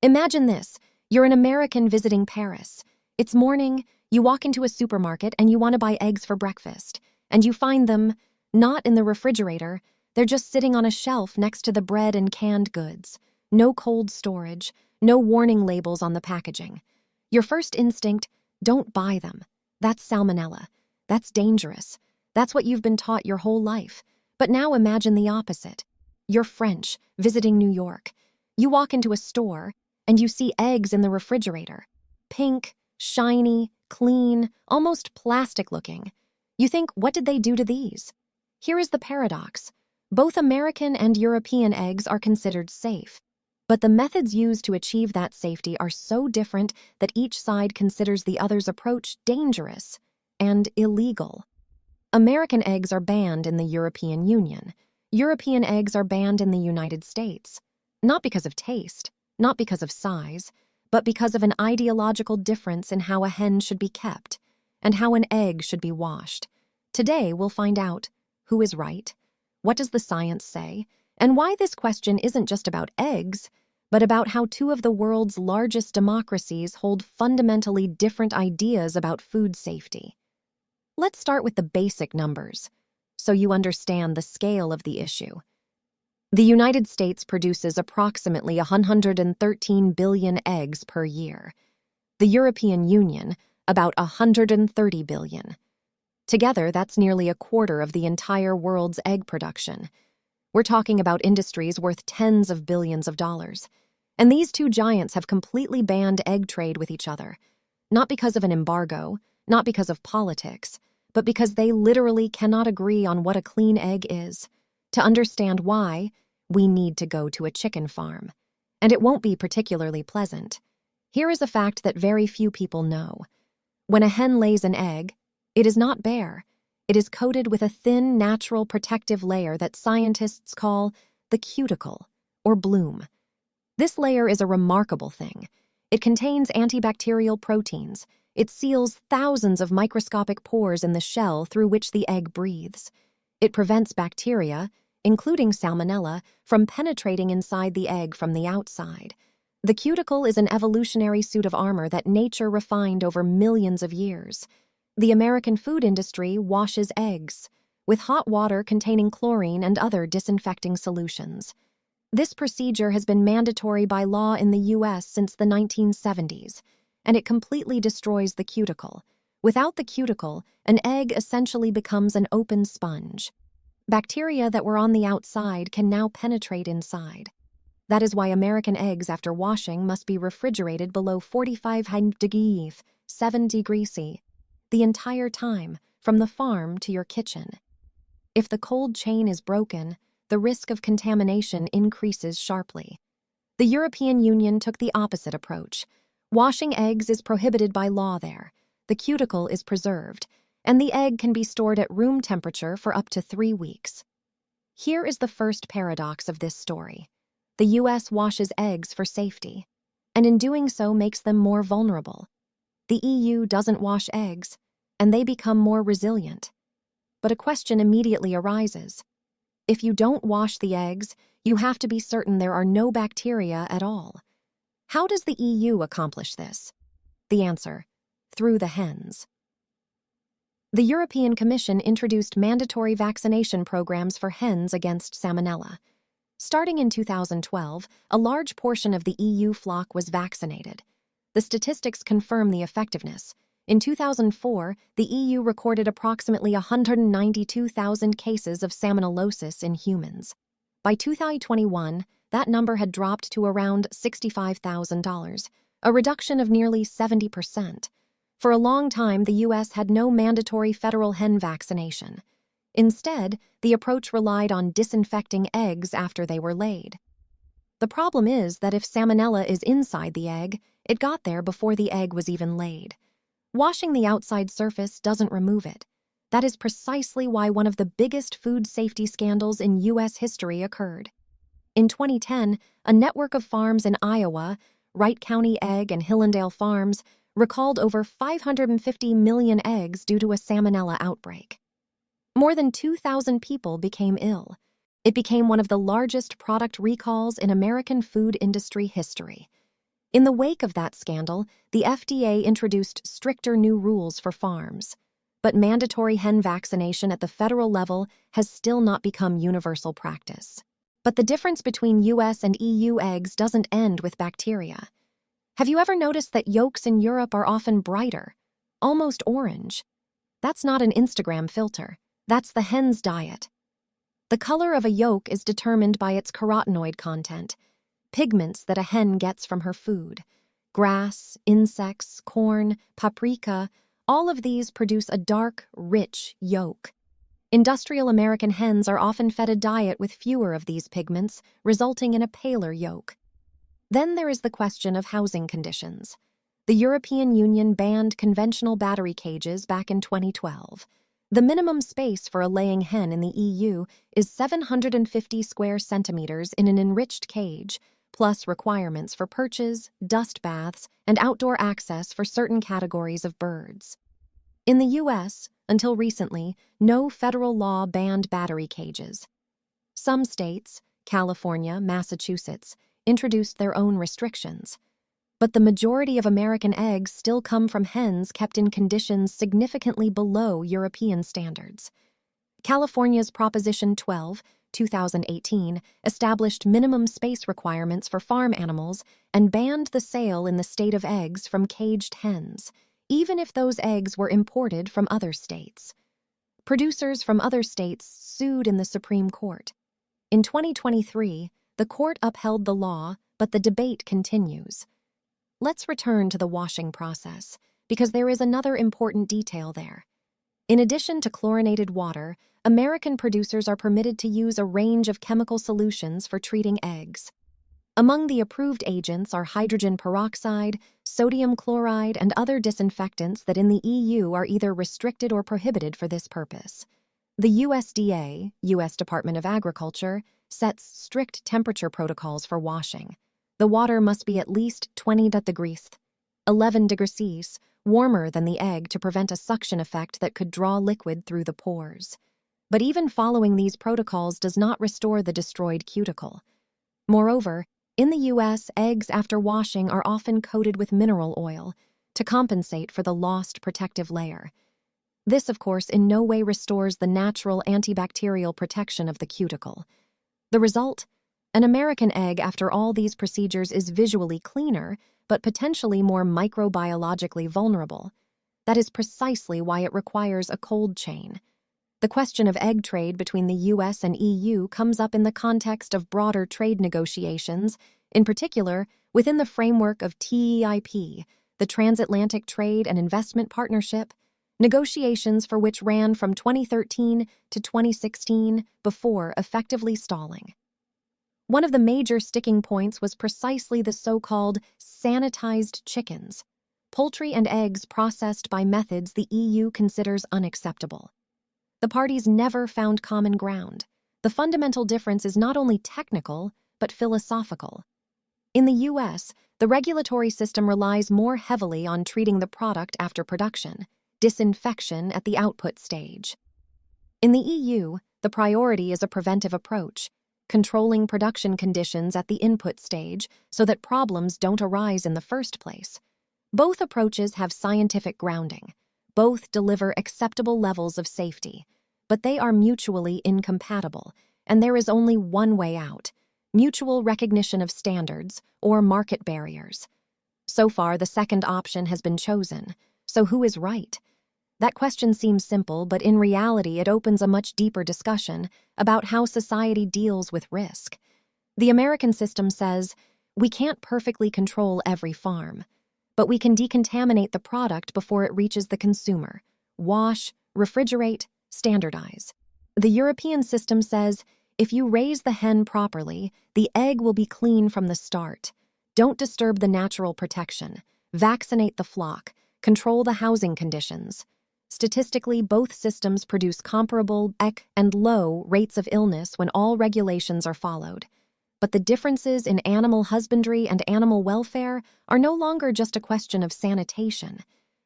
Imagine this. You're an American visiting Paris. It's morning, you walk into a supermarket and you want to buy eggs for breakfast. And you find them not in the refrigerator, they're just sitting on a shelf next to the bread and canned goods. No cold storage, no warning labels on the packaging. Your first instinct, don't buy them. That's salmonella. That's dangerous. That's what you've been taught your whole life. But now imagine the opposite. You're French, visiting New York. You walk into a store and you see eggs in the refrigerator. Pink, shiny, clean, almost plastic-looking. You think, what did they do to these? Here is the paradox. Both American and European eggs are considered safe. But the methods used to achieve that safety are so different that each side considers the other's approach dangerous and illegal. American eggs are banned in the European Union. European eggs are banned in the United States. Not because of taste, not because of size, but because of an ideological difference in how a hen should be kept and how an egg should be washed. Today, we'll find out who is right, what does the science say, and why this question isn't just about eggs, but about how two of the world's largest democracies hold fundamentally different ideas about food safety. Let's start with the basic numbers, so you understand the scale of the issue. The United States produces approximately 113 billion eggs per year. The European Union, about 130 billion. Together, that's nearly a quarter of the entire world's egg production. We're talking about industries worth tens of billions of dollars. And these two giants have completely banned egg trade with each other. Not because of an embargo, not because of politics, but because they literally cannot agree on what a clean egg is. To understand why, we need to go to a chicken farm. And it won't be particularly pleasant. Here is a fact that very few people know. When a hen lays an egg, it is not bare. It is coated with a thin, natural protective layer that scientists call the cuticle, or bloom. This layer is a remarkable thing. It contains antibacterial proteins. It seals thousands of microscopic pores in the shell through which the egg breathes. It prevents bacteria, including salmonella, from penetrating inside the egg from the outside. The cuticle is an evolutionary suit of armor that nature refined over millions of years. The American food industry washes eggs with hot water containing chlorine and other disinfecting solutions. This procedure has been mandatory by law in the U.S. since the 1970s, and it completely destroys the cuticle. Without the cuticle, an egg essentially becomes an open sponge. Bacteria that were on the outside can now penetrate inside. That is why American eggs after washing must be refrigerated below 45 degrees, 7 degrees C, the entire time, from the farm to your kitchen. If the cold chain is broken, the risk of contamination increases sharply. The European Union took the opposite approach. Washing eggs is prohibited by law there. The cuticle is preserved, and the egg can be stored at room temperature for up to 3 weeks. Here is the first paradox of this story. The U.S. washes eggs for safety, and in doing so makes them more vulnerable. The EU doesn't wash eggs, and they become more resilient. But a question immediately arises. If you don't wash the eggs, you have to be certain there are no bacteria at all. How does the EU accomplish this? The answer: through the hens. The European Commission introduced mandatory vaccination programs for hens against salmonella. Starting in 2012, a large portion of the EU flock was vaccinated. The statistics confirm the effectiveness. In 2004, the EU recorded approximately 192,000 cases of salmonellosis in humans. By 2021, that number had dropped to around $65,000, a reduction of nearly 70%. For a long time, the U.S. had no mandatory federal hen vaccination. Instead, the approach relied on disinfecting eggs after they were laid. The problem is that if salmonella is inside the egg, it got there before the egg was even laid. Washing the outside surface doesn't remove it. That is precisely why one of the biggest food safety scandals in U.S. history occurred. In 2010, a network of farms in Iowa, Wright County Egg and Hillendale Farms, recalled over 550 million eggs due to a salmonella outbreak. More than 2,000 people became ill. It became one of the largest product recalls in American food industry history. In the wake of that scandal, the FDA introduced stricter new rules for farms. But mandatory hen vaccination at the federal level has still not become universal practice. But the difference between US and EU eggs doesn't end with bacteria. Have you ever noticed that yolks in Europe are often brighter, almost orange? That's not an Instagram filter. That's the hen's diet. The color of a yolk is determined by its carotenoid content, pigments that a hen gets from her food. Grass, insects, corn, paprika, all of these produce a dark, rich yolk. Industrial American hens are often fed a diet with fewer of these pigments, resulting in a paler yolk. Then there is the question of housing conditions. The European Union banned conventional battery cages back in 2012. The minimum space for a laying hen in the EU is 750 square centimeters in an enriched cage, plus requirements for perches, dust baths, and outdoor access for certain categories of birds. In the US, until recently, no federal law banned battery cages. Some states, California, Massachusetts, introduced their own restrictions. But the majority of American eggs still come from hens kept in conditions significantly below European standards. California's Proposition 12, 2018, established minimum space requirements for farm animals and banned the sale in the state of eggs from caged hens, even if those eggs were imported from other states. Producers from other states sued in the Supreme Court. In 2023, the court upheld the law, but the debate continues. Let's return to the washing process, because there is another important detail there. In addition to chlorinated water, American producers are permitted to use a range of chemical solutions for treating eggs. Among the approved agents are hydrogen peroxide, sodium chloride, and other disinfectants that in the EU are either restricted or prohibited for this purpose. The USDA, U.S. Department of Agriculture, sets strict temperature protocols for washing. The water must be at least 20 degrees, 11 degrees, warmer than the egg to prevent a suction effect that could draw liquid through the pores. But even following these protocols does not restore the destroyed cuticle. Moreover, in the U.S., eggs after washing are often coated with mineral oil to compensate for the lost protective layer. This, of course, in no way restores the natural antibacterial protection of the cuticle. The result? An American egg after all these procedures is visually cleaner, but potentially more microbiologically vulnerable. That is precisely why it requires a cold chain. The question of egg trade between the US and EU comes up in the context of broader trade negotiations, in particular within the framework of TEIP, the Transatlantic Trade and Investment Partnership, negotiations for which ran from 2013 to 2016 before effectively stalling. One of the major sticking points was precisely the so-called sanitized chickens, poultry and eggs processed by methods the EU considers unacceptable. The parties never found common ground. The fundamental difference is not only technical, but philosophical. In the US, the regulatory system relies more heavily on treating the product after production, disinfection at the output stage. In the EU, the priority is a preventive approach, controlling production conditions at the input stage so that problems don't arise in the first place. Both approaches have scientific grounding. Both deliver acceptable levels of safety, but they are mutually incompatible, and there is only one way out: mutual recognition of standards or market barriers. So far, the second option has been chosen. So who is right? That question seems simple, but in reality it opens a much deeper discussion about how society deals with risk. The American system says, we can't perfectly control every farm, but we can decontaminate the product before it reaches the consumer. Wash, refrigerate, standardize. The European system says, if you raise the hen properly, the egg will be clean from the start. Don't disturb the natural protection. Vaccinate the flock. Control the housing conditions. Statistically, both systems produce comparable and low rates of illness when all regulations are followed. But the differences in animal husbandry and animal welfare are no longer just a question of sanitation.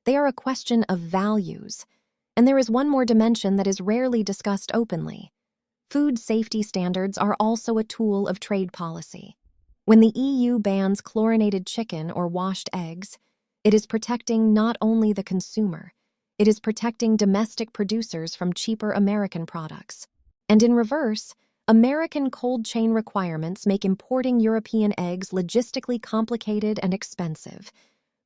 They are a question of values. And there is one more dimension that is rarely discussed openly. Food safety standards are also a tool of trade policy. When the EU bans chlorinated chicken or washed eggs, it is protecting not only the consumer, it is protecting domestic producers from cheaper American products. And in reverse, American cold chain requirements make importing European eggs logistically complicated and expensive.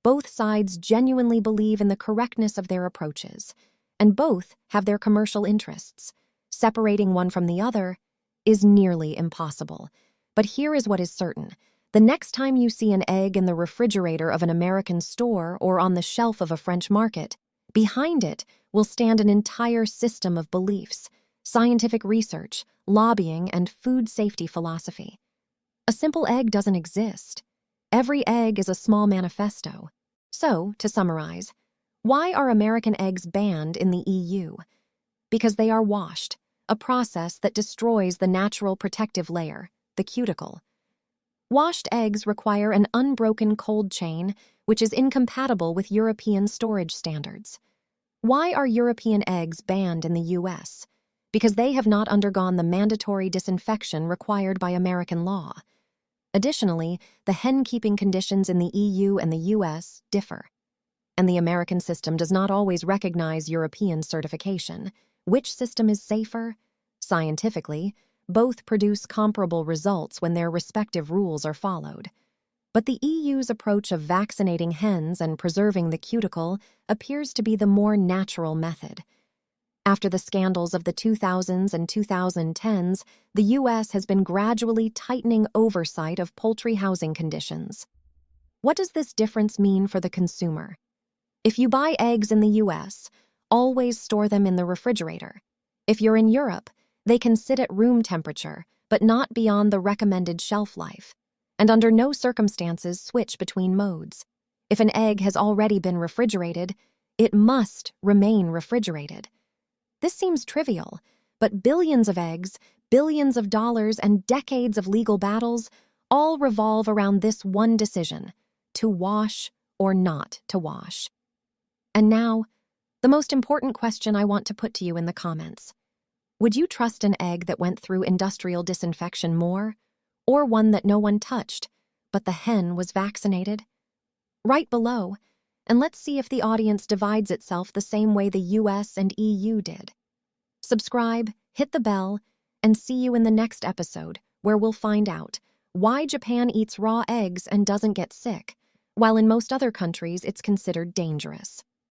Both sides genuinely believe in the correctness of their approaches, and both have their commercial interests. Separating one from the other is nearly impossible. But here is what is certain. The next time you see an egg in the refrigerator of an American store or on the shelf of a French market, behind it will stand an entire system of beliefs, scientific research, lobbying, and food safety philosophy. A simple egg doesn't exist. Every egg is a small manifesto. So, to summarize, why are American eggs banned in the EU? Because they are washed, a process that destroys the natural protective layer, the cuticle. Washed eggs require an unbroken cold chain, which is incompatible with European storage standards. Why are European eggs banned in the US? Because they have not undergone the mandatory disinfection required by American law. Additionally, the hen-keeping conditions in the EU and the US differ, and the American system does not always recognize European certification. Which system is safer? Scientifically, both produce comparable results when their respective rules are followed. But the EU's approach of vaccinating hens and preserving the cuticle appears to be the more natural method. After the scandals of the 2000s and 2010s, the U.S. has been gradually tightening oversight of poultry housing conditions. What does this difference mean for the consumer? If you buy eggs in the U.S., always store them in the refrigerator. If you're in Europe, they can sit at room temperature, but not beyond the recommended shelf life, and under no circumstances switch between modes. If an egg has already been refrigerated, it must remain refrigerated. This seems trivial, but billions of eggs, billions of dollars, and decades of legal battles all revolve around this one decision: to wash or not to wash. And now, the most important question I want to put to you in the comments. Would you trust an egg that went through industrial disinfection more, or one that no one touched, but the hen was vaccinated? Write below, and let's see if the audience divides itself the same way the US and EU did. Subscribe, hit the bell, and see you in the next episode, where we'll find out why Japan eats raw eggs and doesn't get sick, while in most other countries it's considered dangerous.